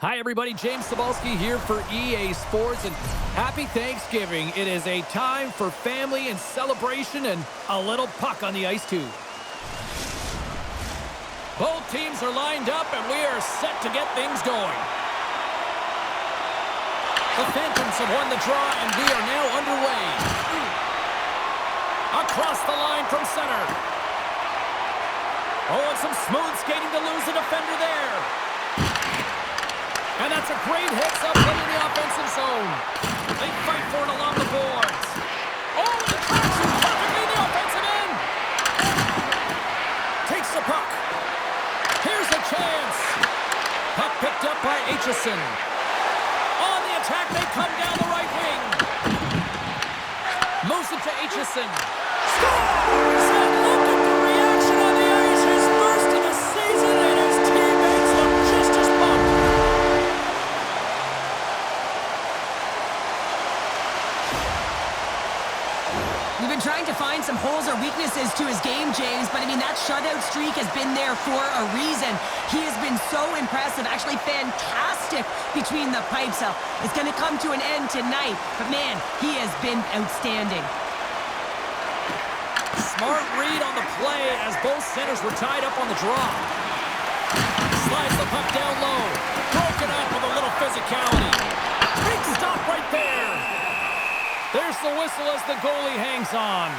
Hi, everybody. James Cebulski here for EA Sports, and happy Thanksgiving. It is a time for family and celebration and a little puck on the ice, too. Both teams are lined up, and we are set to get things going. The Phantoms have won the draw, and we are now underway. Across the line from center. Oh, and some smooth skating to lose the defender there. And that's a great hits-up play in the offensive zone. They fight for it along the boards. Oh, and it tracks him perfectly in the offensive end. Takes the puck. Here's a chance. Puck picked up by Aitchison. On the attack, they come down the right wing. Moves it to Aitchison. Scores! And look at the reaction on the ice. His first of the season, and his teammates look just as pumped. We've been trying to find some holes or weaknesses to his game, James, but I mean, that shutout streak has been there for a reason. He has been so impressive, actually fantastic between the pipes. It's going to come to an end tonight, but man, he has been outstanding. Smart read on the play as both centers were tied up on the draw. Slides the puck down low. Broken up with a little physicality. Big stop right there. There's the whistle as the goalie hangs on.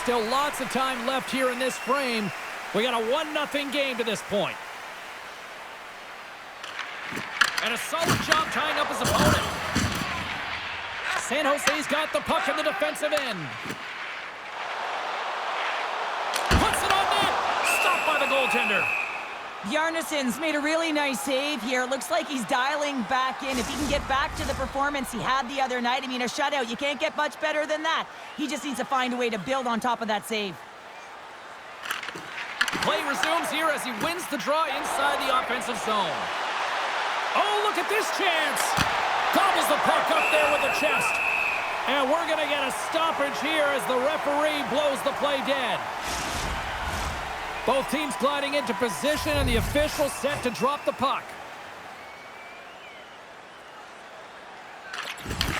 Still lots of time left here in this frame. We got a 1-0 game to this point. And a solid job tying up his opponent. San Jose's got the puck in the defensive end. Puts it on net. Stopped by the goaltender. Bjarnason's made a really nice save here. Looks like he's dialing back in. If he can get back to the performance he had the other night, I mean, a shutout, you can't get much better than that. He just needs to find a way to build on top of that save. Play resumes here as he wins the draw inside the offensive zone. Oh, look at this chance. Gobbles the puck up there with the chest. And we're going to get a stoppage here as the referee blows the play dead. Both teams gliding into position, and the official set to drop the puck.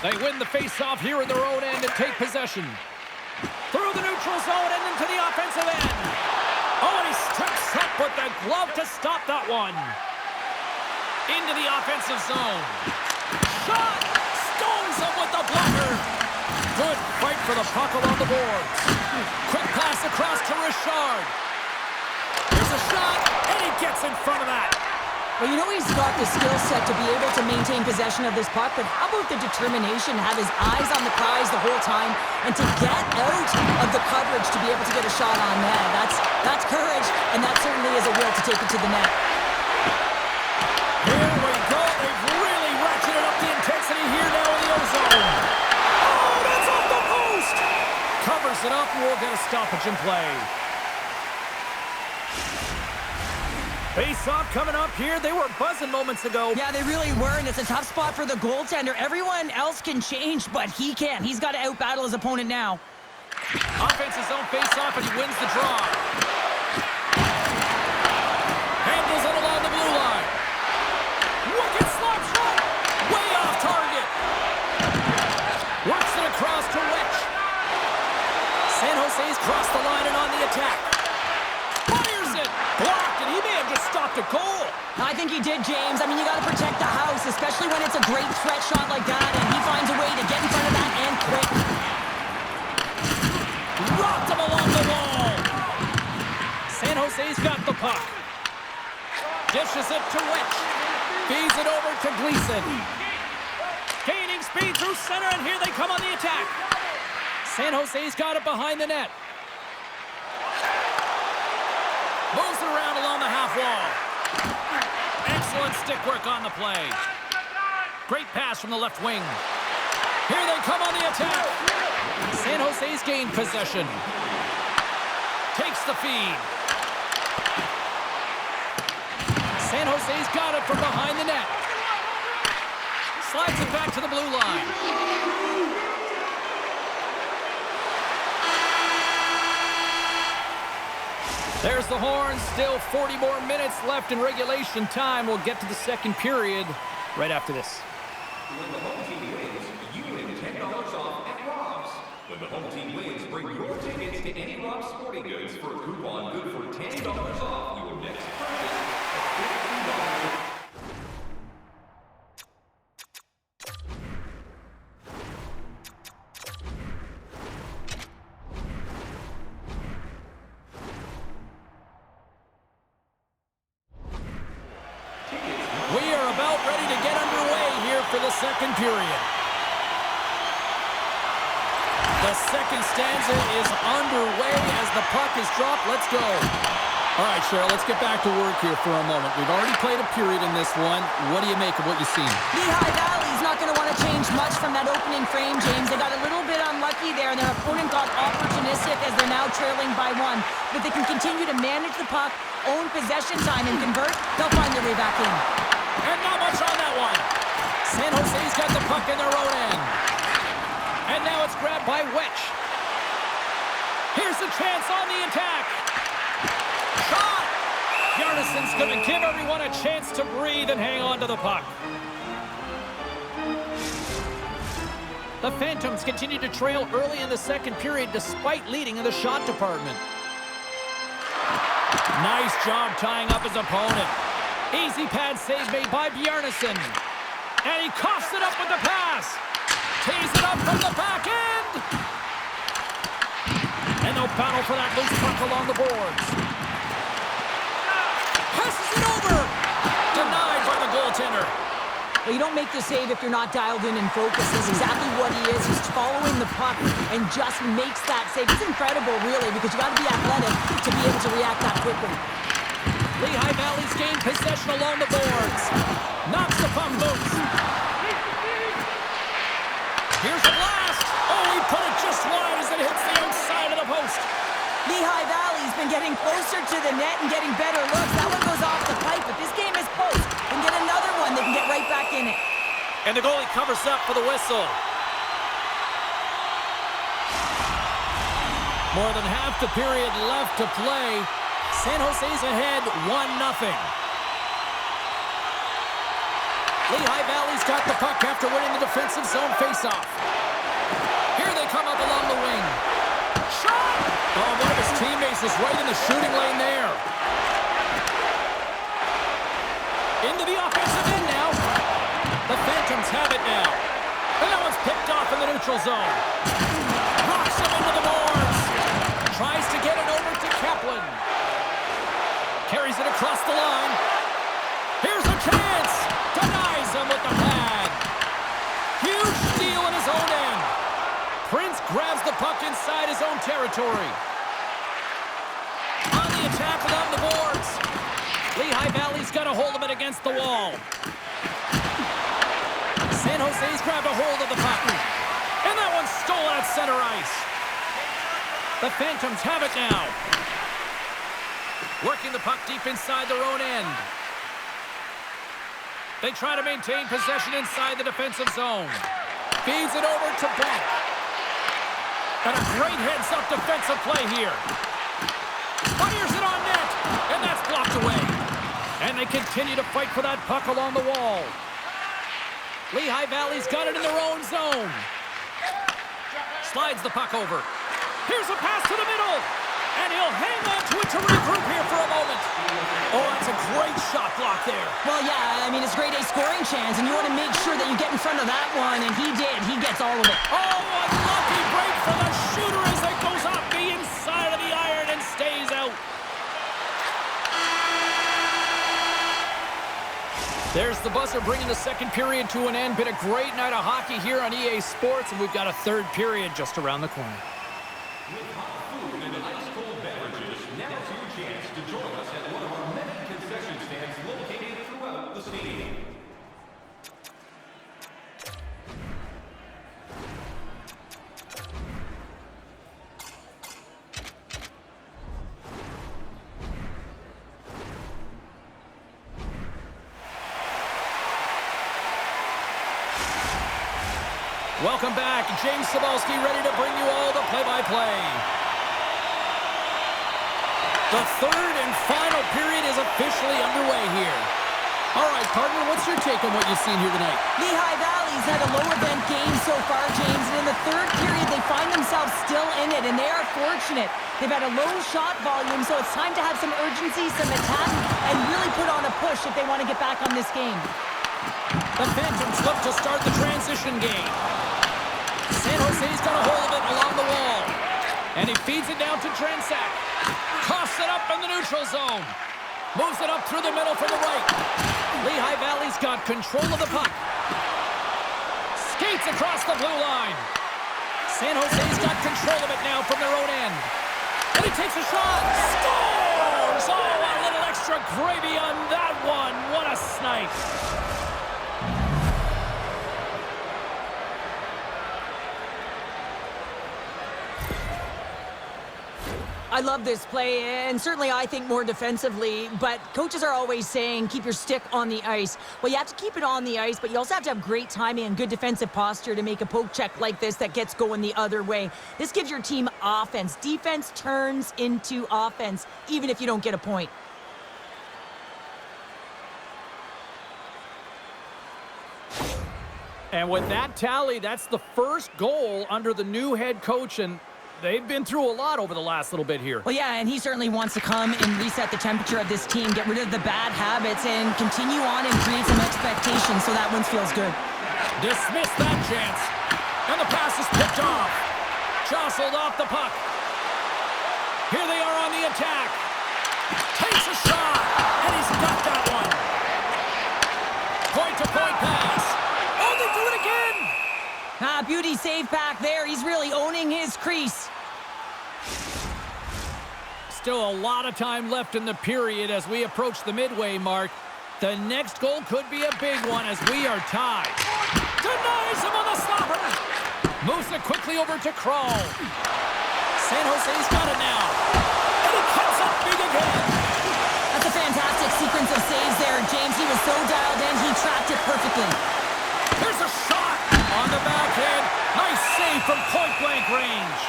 They win the face-off here in their own end and take possession. Through the neutral zone and into the offensive end. Oh, and he steps up with the glove to stop that one. Into the offensive zone. Shot! Stones him with the blocker. Good fight for the puck along the boards. Quick pass across to Richard. There's a shot, and he gets in front of that. Well, you know he's got the skill set to be able to maintain possession of this puck, but how about the determination, have his eyes on the prize the whole time, and to get out of the coverage to be able to get a shot on net. That's courage, and that certainly is a will to take it to the net. Here we go. They've really ratcheted up the intensity here now in the ozone. Oh, that's off the post. Covers it up, and we'll get a stoppage in play. Face-off coming up here. They were buzzing moments ago. Yeah, they really were, and it's a tough spot for the goaltender. Everyone else can change, but he can't. He's got to out-battle his opponent now. Offensive zone face-off, and he wins the draw. Handles it along the blue line. Wicked slap shot. Way off target. Works it across to Rich. San Jose's crossed the line and on the attack. Fires it. Blocked, and he may have just stopped a goal. I think he did, James. I mean, you got to protect the house, especially when it's a great threat shot like that, and he finds a way to get in front of that and quick. Rocked him along the wall. San Jose's got the puck. Dishes it to Rich. Feeds it over to Gleason. Gaining speed through center, and here they come on the attack. San Jose's got it behind the net. Moves it around along the half wall. Excellent stick work on the play. Great pass from the left wing. Here they come on the attack. San Jose's gained possession. Takes the feed. San Jose's got it from behind the net. Slides it back to the blue line. There's the horn. Still 40 more minutes left in regulation time. We'll get to the second period right after this. When the home team wins, you win $10 off at Rob's. When the home team wins, bring your tickets to any Rob's Sporting Goods for a coupon good for $10 off your next purchase of $50. We are about ready to get underway here for the second period. The second stanza is underway as the puck is dropped. Let's go. All right, Cheryl, let's get back to work here for a moment. We've already played a period in this one. What do you make of what you've seen? Lehigh Valley's not going to want to change much from that opening frame, James. They got a little bit unlucky there, and their opponent got opportunistic as they're now trailing by one. But they can continue to manage the puck, own possession time, and convert. They'll find their way back in. And not much on that one. San Jose's got the puck in their own end. And now it's grabbed by Wetch. Here's the chance on the attack. Shot! Bjarnason's going to give everyone a chance to breathe and hang on to the puck. The Phantoms continue to trail early in the second period despite leading in the shot department. Nice job tying up his opponent. Easy pad save made by Bjarnason. And he coughs it up with the pass. Tees it up from the back end. And they'll battle for that loose puck along the boards. Passes it over. Denied by the goaltender. Well, you don't make the save if you're not dialed in and focused. That's exactly what he is. He's following the puck and just makes that save. It's incredible, really, because you got to be athletic to be able to react that quickly. Lehigh Valley's gained possession along the boards. Knocks the puck loose. Here's the blast. Oh, he put it just wide as it hits the outside of the post. Lehigh Valley's been getting closer to the net and getting better looks. That one goes off the pipe, but this game is close. And get another one, they can get right back in it. And the goalie covers up for the whistle. More than half the period left to play. San Jose's ahead 1-0. Lehigh Valley's got the puck after winning the defensive zone faceoff. Here they come up along the wing. Shot! Oh, one of his teammates is right in the shooting lane there. Into the offensive end now. The Phantoms have it now. And that one's picked off in the neutral zone. Knocks him into the boards. Tries to get it over to Kaplan. Carries it across the line. Here's a chance. Denies him with the pad. Huge steal in his own end. Prince grabs the puck inside his own territory. On the attack along the boards. Lehigh Valley's got a hold of it against the wall. San Jose's grabbed a hold of the puck. And that one's stolen at center ice. The Phantoms have it now. Working the puck deep inside their own end. They try to maintain possession inside the defensive zone. Feeds it over to Beck. And a great heads-up defensive play here. Fires it on net. And that's blocked away. And they continue to fight for that puck along the wall. Lehigh Valley's got it in their own zone. Slides the puck over. Here's a pass to the middle. And he'll hang on to it to regroup here for a moment. Oh, that's a great shot block there. Well, yeah, I mean, it's grade A scoring chance, and you want to make sure that you get in front of that one, and he did. He gets all of it. Oh, a lucky break for the shooter as it goes off the inside of the iron and stays out. There's the buzzer bringing the second period to an end. Been a great night of hockey here on EA Sports, and we've got a third period just around the corner. With hot food and ice-cold beverages, now's your chance to join us at one of our many concession stands located throughout the stadium. Welcome back. James Cebulski ready to bring you all the play-by-play. The third and final period is officially underway here. All right, partner, what's your take on what you've seen here tonight? Lehigh Valley's had a low-event game so far, James, and in the third period, they find themselves still in it, and they are fortunate. They've had a low shot volume, so it's time to have some urgency, some attack, and really put on a push if they want to get back on this game. The Phantoms look to start the transition game. San Jose's got a hold of it along the wall. And he feeds it down to Drensak. Coughs it up in the neutral zone. Moves it up through the middle for the right. Lehigh Valley's got control of the puck. Skates across the blue line. San Jose's got control of it now from their own end. And he takes a shot. Scores! Oh, a little extra gravy on that one. What a snipe. I love this play, and certainly I think more defensively, but coaches are always saying keep your stick on the ice. Well, you have to keep it on the ice, but you also have to have great timing and good defensive posture to make a poke check like this that gets going the other way. This gives your team offense. Defense turns into offense, even if you don't get a point. And with that tally, that's the first goal under the new head coach, and they've been through a lot over the last little bit here. Well, yeah, and he certainly wants to come and reset the temperature of this team, get rid of the bad habits, and continue on and create some expectations, so that one feels good. Dismiss that chance. And the pass is picked off. Jostled off the puck. Here they are on the attack. Takes a shot, and he's got that one. Point-to-point pass. Oh, they do it again! Beauty save back there. He's really owning his crease. Still a lot of time left in the period as we approach the midway mark. The next goal could be a big one as we are tied. Denies him on the stopper. Moves it quickly over to Kroll. San Jose's got it now. And he comes up big again. That's a fantastic sequence of saves there, James. He was so dialed in, he tracked it perfectly. Here's a shot on the backhand. Nice save from point-blank range.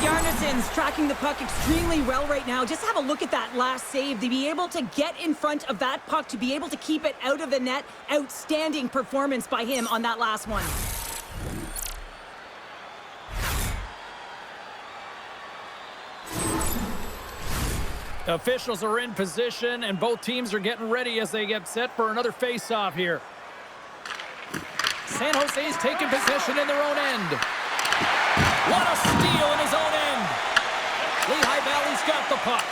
Yarnisson's tracking the puck extremely well right now. Just have a look at that last save. To be able to get in front of that puck, to be able to keep it out of the net, outstanding performance by him on that last one. Officials are in position, and both teams are getting ready as they get set for another face-off here. San Jose's taking possession in their own end. What a steal in his own end. Lehigh Valley's got the puck.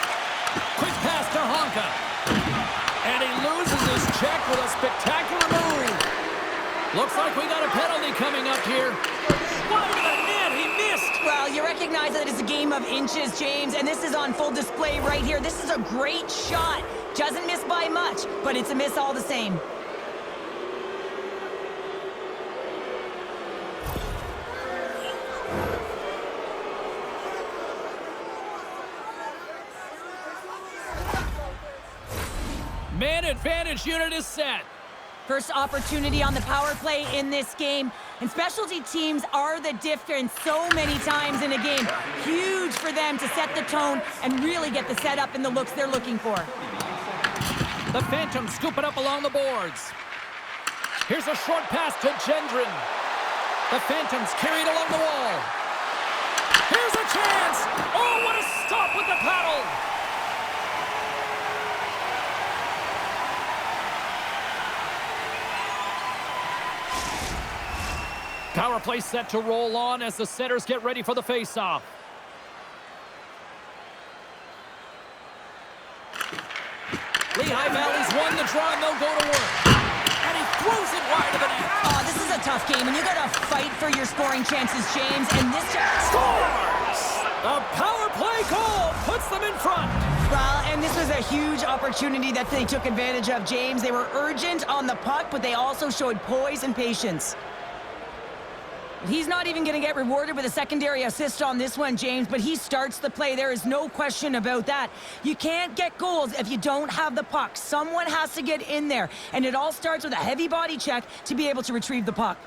Quick pass to Honka. And he loses his check with a spectacular move. Looks like we got a penalty coming up here. Wide of the net, he missed. Well, you recognize that it's a game of inches, James, and this is on full display right here. This is a great shot. Doesn't miss by much, but it's a miss all the same. Man advantage unit is set. First opportunity on the power play in this game. And specialty teams are the difference so many times in a game. Huge for them to set the tone and really get the setup and the looks they're looking for. The Phantoms scoop it up along the boards. Here's a short pass to Gendron. The Phantoms carry it along the wall. Here's a chance. Oh, what a stop with the paddle. Power play set to roll on as the setters get ready for the face-off. Lehigh Valley's won the draw and they'll go to work. And he throws it wide of the net. Oh, this is a tough game, and you got to fight for your scoring chances, James. And this Scores! The power play goal puts them in front. Well, and this was a huge opportunity that they took advantage of, James. They were urgent on the puck, but they also showed poise and patience. He's not even going to get rewarded with a secondary assist on this one, James, but he starts the play. There is no question about that. You can't get goals if you don't have the puck. Someone has to get in there, and it all starts with a heavy body check to be able to retrieve the puck.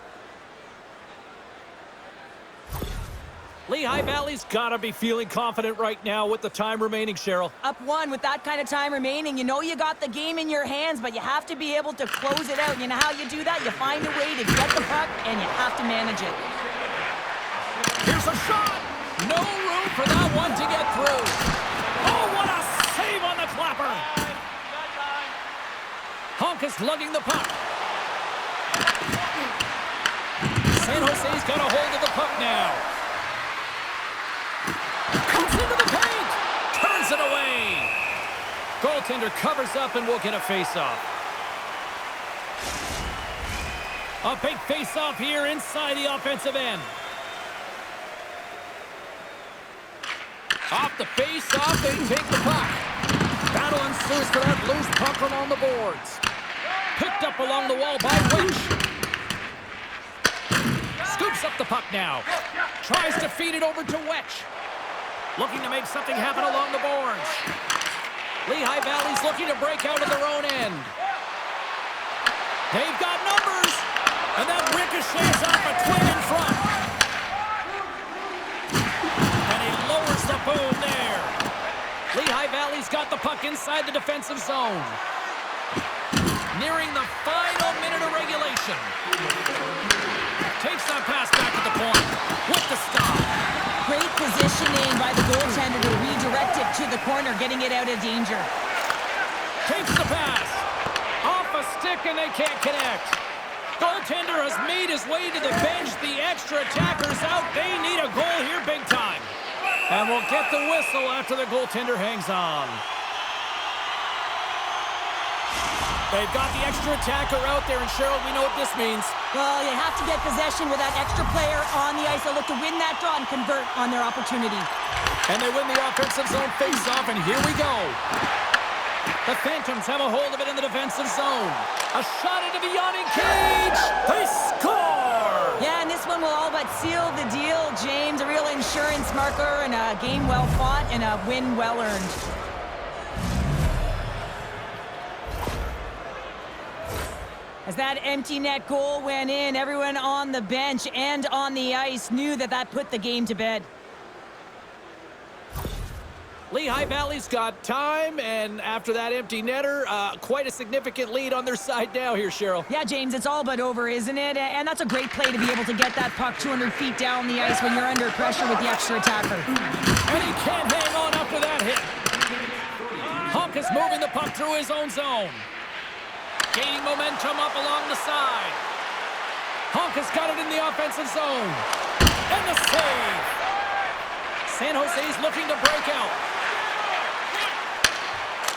Lehigh Valley's got to be feeling confident right now with the time remaining, Cheryl. Up one with that kind of time remaining. You know you got the game in your hands, but you have to be able to close it out. You know how you do that? You find a way to get the puck, and you have to manage it. Here's a shot. No room for that one to get through. Oh, what a save on the clapper. Honk is lugging the puck. San Jose's got a hold of the puck now. Comes into the paint. Turns it away. Goaltender covers up and will get a face-off. A big face-off here inside the offensive end. Off the face-off, they take the puck. Battle ensues for that loose puck along the boards. Picked up along the wall by Witch. Scoops up the puck now. Tries to feed it over to Wetch. Looking to make something happen along the boards. Lehigh Valley's looking to break out of their own end. They've got numbers. And that ricochets off a twin in front. And he lowers the boom there. Lehigh Valley's got the puck inside the defensive zone. Nearing the final minute of regulation. Takes that pass back to the point with the stop. Great positioning by the goaltender to redirect it to the corner, getting it out of danger. Takes the pass. Off a stick and they can't connect. Goaltender has made his way to the bench. The extra attackers out. They need a goal here big time. And we'll get the whistle after the goaltender hangs on. They've got the extra attacker out there, and Cheryl, we know what this means. Well, you have to get possession with that extra player on the ice. They'll look to win that draw and convert on their opportunity. And they win the offensive zone face-off, and here we go. The Phantoms have a hold of it in the defensive zone. A shot into the yawning cage. They score! Yeah, and this one will all but seal the deal, James. A real insurance marker and a game well fought and a win well earned. As that empty net goal went in, everyone on the bench and on the ice knew that that put the game to bed. Lehigh Valley's got time, and after that empty netter, quite a significant lead on their side now here, Cheryl. Yeah, James, it's all but over, isn't it? And that's a great play to be able to get that puck 200 feet down the ice when you're under pressure with the extra attacker. And he can't hang on after that hit. Honk is moving the puck through his own zone. Gaining momentum up along the side. Honk has got it in the offensive zone. And the save. San Jose's looking to break out.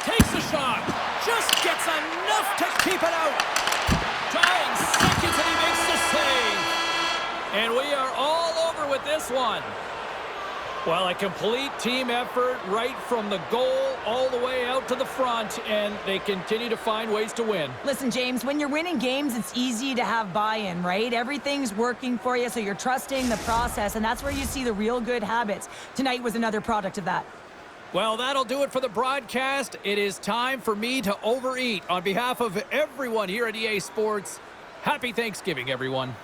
Takes a shot. Just gets enough to keep it out. Dying seconds and he makes the save. And we are all over with this one. Well, a complete team effort right from the goal all the way out to the front, and they continue to find ways to win. Listen, James, when you're winning games, it's easy to have buy-in, right? Everything's working for you, so you're trusting the process, and that's where you see the real good habits. Tonight was another product of that. Well, that'll do it for the broadcast. It is time for me to overeat. On behalf of everyone here at EA Sports, happy Thanksgiving, everyone.